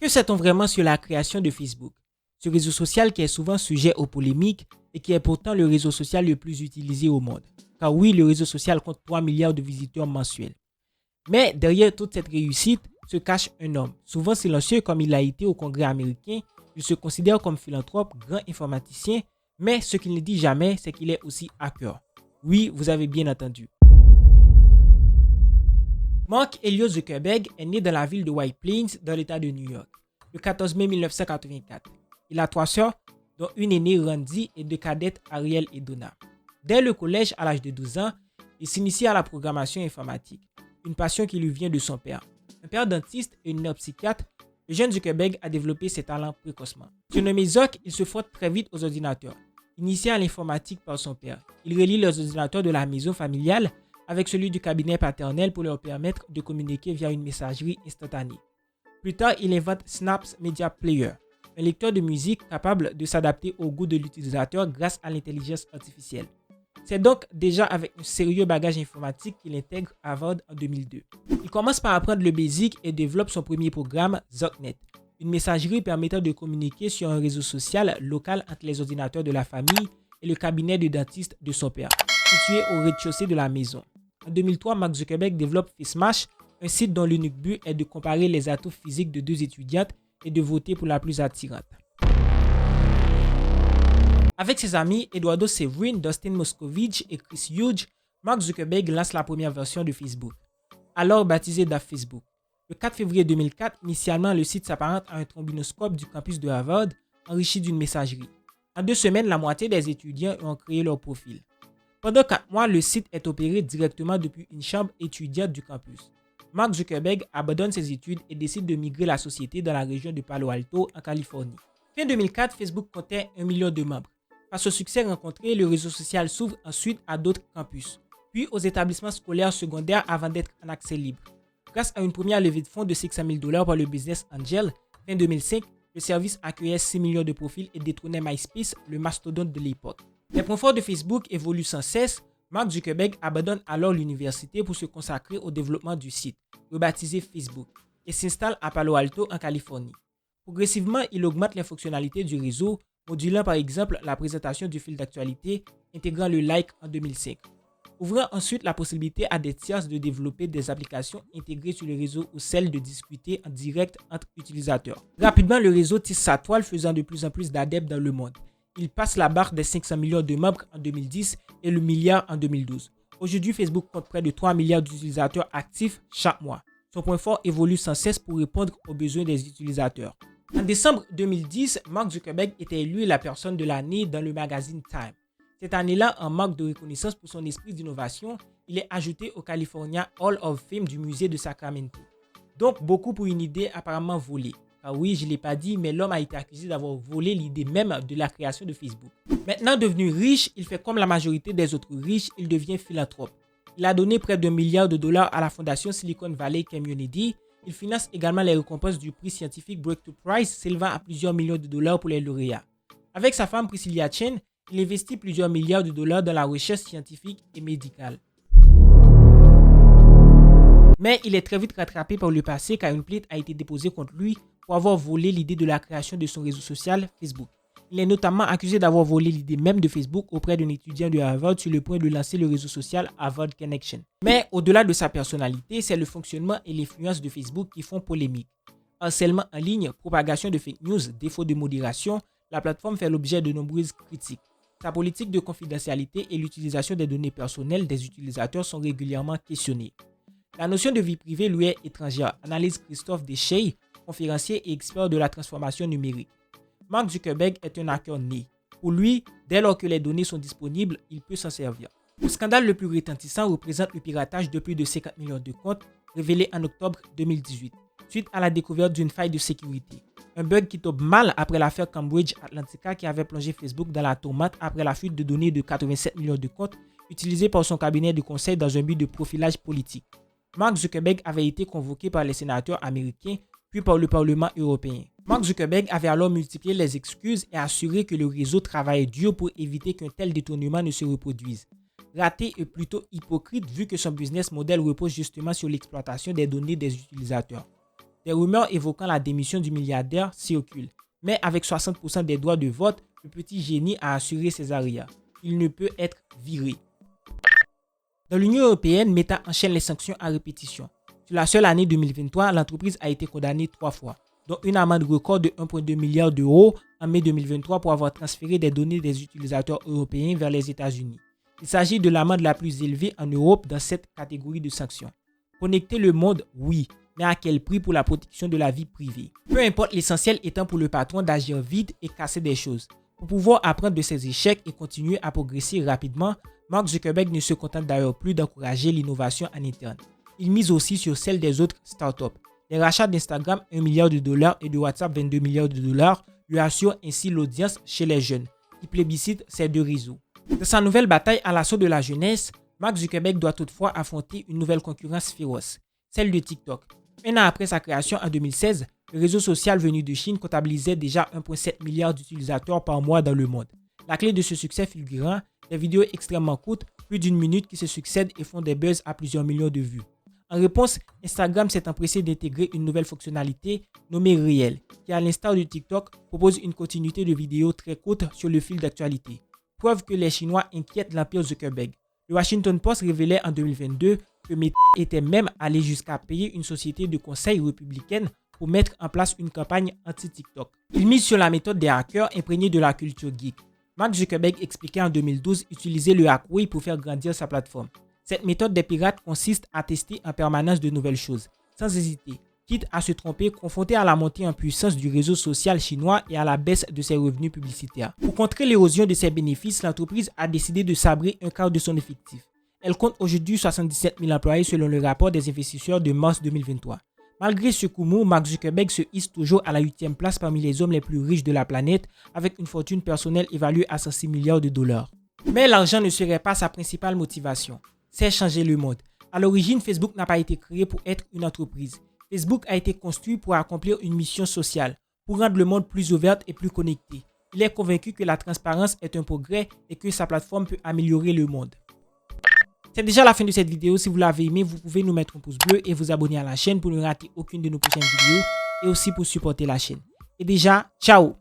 Que sait-on vraiment sur la création de Facebook? Ce réseau social qui est souvent sujet aux polémiques et qui est pourtant le réseau social le plus utilisé au monde. Car oui, le réseau social compte 3 milliards de visiteurs mensuels. Mais derrière toute cette réussite se cache un homme, souvent silencieux comme il a été au Congrès américain. Il se considère comme philanthrope, grand informaticien, mais ce qu'il ne dit jamais, c'est qu'il est aussi hacker. Oui, vous avez bien entendu. Mark Elliott Zuckerberg est né dans la ville de White Plains, dans l'état de New York, le 14 mai 1984. Il a 3 sœurs, dont une aînée Randy et 2 cadettes Ariel et Donna. Dès le collège, à l'âge de 12 ans, il s'initie à la programmation informatique, une passion qui lui vient de son père. Un père dentiste et une mère psychiatre, le jeune Zuckerberg a développé ses talents précocement. Surnommé Zuck, il se frotte très vite aux ordinateurs. Initié à l'informatique par son père, il relie les ordinateurs de la maison familiale avec celui du cabinet paternel pour leur permettre de communiquer via une messagerie instantanée. Plus tard, il invente Snaps Media Player, un lecteur de musique capable de s'adapter au goût de l'utilisateur grâce à l'intelligence artificielle. C'est donc déjà avec un sérieux bagage informatique qu'il intègre Harvard en 2002. Il commence par apprendre le BASIC et développe son premier programme, ZocNet, une messagerie permettant de communiquer sur un réseau social local entre les ordinateurs de la famille et le cabinet de dentiste de son père, situé au rez-de-chaussée de la maison. En 2003, Mark Zuckerberg développe FaceMash, un site dont l'unique but est de comparer les atouts physiques de 2 étudiantes et de voter pour la plus attirante. Avec ses amis Eduardo Severin, Dustin Moskovich et Chris Hughes, Mark Zuckerberg lance la première version de Facebook, alors baptisé DaFacebook. Le 4 février 2004, initialement, le site s'apparente à un trombinoscope du campus de Harvard, enrichi d'une messagerie. En 2 semaines, la moitié des étudiants ont créé leur profil. Pendant 4 mois, le site est opéré directement depuis une chambre étudiante du campus. Mark Zuckerberg abandonne ses études et décide de migrer la société dans la région de Palo Alto, en Californie. Fin 2004, Facebook comptait 1 million de membres. Face au succès rencontré, le réseau social s'ouvre ensuite à d'autres campus, puis aux établissements scolaires secondaires avant d'être en accès libre. Grâce à une première levée de fonds de $600 000 par le Business Angel, fin 2005, le service accueillait 6 millions de profils et détrônait MySpace, le mastodonte de l'époque. Les points forts de Facebook évoluent sans cesse. Mark Zuckerberg abandonne alors l'université pour se consacrer au développement du site, rebaptisé Facebook, et s'installe à Palo Alto en Californie. Progressivement, il augmente les fonctionnalités du réseau, modulant par exemple la présentation du fil d'actualité, intégrant le like en 2005. Ouvrant ensuite la possibilité à des tiers de développer des applications intégrées sur le réseau ou celle de discuter en direct entre utilisateurs. Rapidement, le réseau tisse sa toile, faisant de plus en plus d'adeptes dans le monde. Il passe la barre des 500 millions de membres en 2010 et le milliard en 2012. Aujourd'hui, Facebook compte près de 3 milliards d'utilisateurs actifs chaque mois. Son point fort évolue sans cesse pour répondre aux besoins des utilisateurs. En décembre 2010, Mark Zuckerberg était élu la personne de l'année dans le magazine Time. Cette année-là, en marque de reconnaissance pour son esprit d'innovation, il est ajouté au California Hall of Fame du musée de Sacramento. Donc beaucoup pour une idée apparemment volée. Car oui, je ne l'ai pas dit, mais l'homme a été accusé d'avoir volé l'idée même de la création de Facebook. Maintenant devenu riche, il fait comme la majorité des autres riches, il devient philanthrope. Il a donné près d'$1 milliard à la fondation Silicon Valley Community. Il finance également les récompenses du prix scientifique Breakthrough Prize, s'élevant à plusieurs millions de dollars pour les lauréats. Avec sa femme Priscilla Chen, il investit plusieurs milliards de dollars dans la recherche scientifique et médicale. Mais il est très vite rattrapé par le passé car une plainte a été déposée contre lui pour avoir volé l'idée de la création de son réseau social Facebook. Il est notamment accusé d'avoir volé l'idée même de Facebook auprès d'un étudiant de Harvard sur le point de lancer le réseau social Harvard Connection. Mais au-delà de sa personnalité, c'est le fonctionnement et l'influence de Facebook qui font polémique. Harcèlement en ligne, propagation de fake news, défaut de modération, la plateforme fait l'objet de nombreuses critiques. Sa politique de confidentialité et l'utilisation des données personnelles des utilisateurs sont régulièrement questionnées. La notion de vie privée lui est étrangère, analyse Christophe Deschey, conférencier et expert de la transformation numérique. Mark Zuckerberg est un hacker né. Pour lui, dès lors que les données sont disponibles, il peut s'en servir. Le scandale le plus retentissant représente le piratage de plus de 50 millions de comptes révélé en octobre 2018, suite à la découverte d'une faille de sécurité. Un bug qui tombe mal après l'affaire Cambridge Analytica qui avait plongé Facebook dans la tourmente après la fuite de données de 87 millions de comptes utilisés par son cabinet de conseil dans un but de profilage politique. Mark Zuckerberg avait été convoqué par les sénateurs américains puis par le Parlement européen. Mark Zuckerberg avait alors multiplié les excuses et assuré que le réseau travaillait dur pour éviter qu'un tel détournement ne se reproduise. Raté et plutôt hypocrite vu que son business model repose justement sur l'exploitation des données des utilisateurs. des rumeurs évoquant la démission du milliardaire circulent. Mais avec 60% des droits de vote, le petit génie a assuré ses arrières. Il ne peut être viré. Dans l'Union européenne, Meta enchaîne les sanctions à répétition. Sur la seule année 2023, l'entreprise a été condamnée 3 fois, dont une amende record de 1,2 milliard d'euros en mai 2023 pour avoir transféré des données des utilisateurs européens vers les États-Unis. Il s'agit de l'amende la plus élevée en Europe dans cette catégorie de sanctions. Connecter le monde, oui, mais à quel prix pour la protection de la vie privée? Peu importe, l'essentiel étant pour le patron d'agir vite et casser des choses. Pour pouvoir apprendre de ses échecs et continuer à progresser rapidement, Mark Zuckerberg ne se contente d'ailleurs plus d'encourager l'innovation en interne. Il mise aussi sur celle des autres startups. Les rachats d'Instagram 1 milliard de dollars et de WhatsApp 22 milliards de dollars lui assurent ainsi l'audience chez les jeunes, qui plébiscitent ces deux réseaux. Dans sa nouvelle bataille à l'assaut de la jeunesse, Mark Zuckerberg doit toutefois affronter une nouvelle concurrence féroce, celle de TikTok. Un an après sa création en 2016, le réseau social venu de Chine comptabilisait déjà 1,7 milliard d'utilisateurs par mois dans le monde. La clé de ce succès fulgurant, des vidéos extrêmement courtes, plus d'une minute qui se succèdent et font des buzz à plusieurs millions de vues. En réponse, Instagram s'est empressé d'intégrer une nouvelle fonctionnalité nommée Réel, qui à l'instar de TikTok propose une continuité de vidéos très courtes sur le fil d'actualité. Preuve que les Chinois inquiètent l'empire Zuckerberg. Le Washington Post révélait en 2022 que Meta était même allé jusqu'à payer une société de conseil républicaine pour mettre en place une campagne anti-TikTok. Il mise sur la méthode des hackers imprégnés de la culture geek. Mark Zuckerberg expliquait en 2012 utiliser le hackway pour faire grandir sa plateforme. Cette méthode des pirates consiste à tester en permanence de nouvelles choses, sans hésiter, quitte à se tromper, confronté à la montée en puissance du réseau social chinois et à la baisse de ses revenus publicitaires. Pour contrer l'érosion de ses bénéfices, l'entreprise a décidé de sabrer un quart de son effectif. Elle compte aujourd'hui 77 000 employés selon le rapport des investisseurs de mars 2023. Malgré ce coup mou, Mark Zuckerberg se hisse toujours à la 8e place parmi les hommes les plus riches de la planète, avec une fortune personnelle évaluée à 106 milliards de dollars. Mais l'argent ne serait pas sa principale motivation. C'est changer le monde. À l'origine, Facebook n'a pas été créé pour être une entreprise. Facebook a été construit pour accomplir une mission sociale, pour rendre le monde plus ouvert et plus connecté. Il est convaincu que la transparence est un progrès et que sa plateforme peut améliorer le monde. C'est déjà la fin de cette vidéo. Si vous l'avez aimé, vous pouvez nous mettre un pouce bleu et vous abonner à la chaîne pour ne rater aucune de nos prochaines vidéos et aussi pour supporter la chaîne. Et déjà, ciao!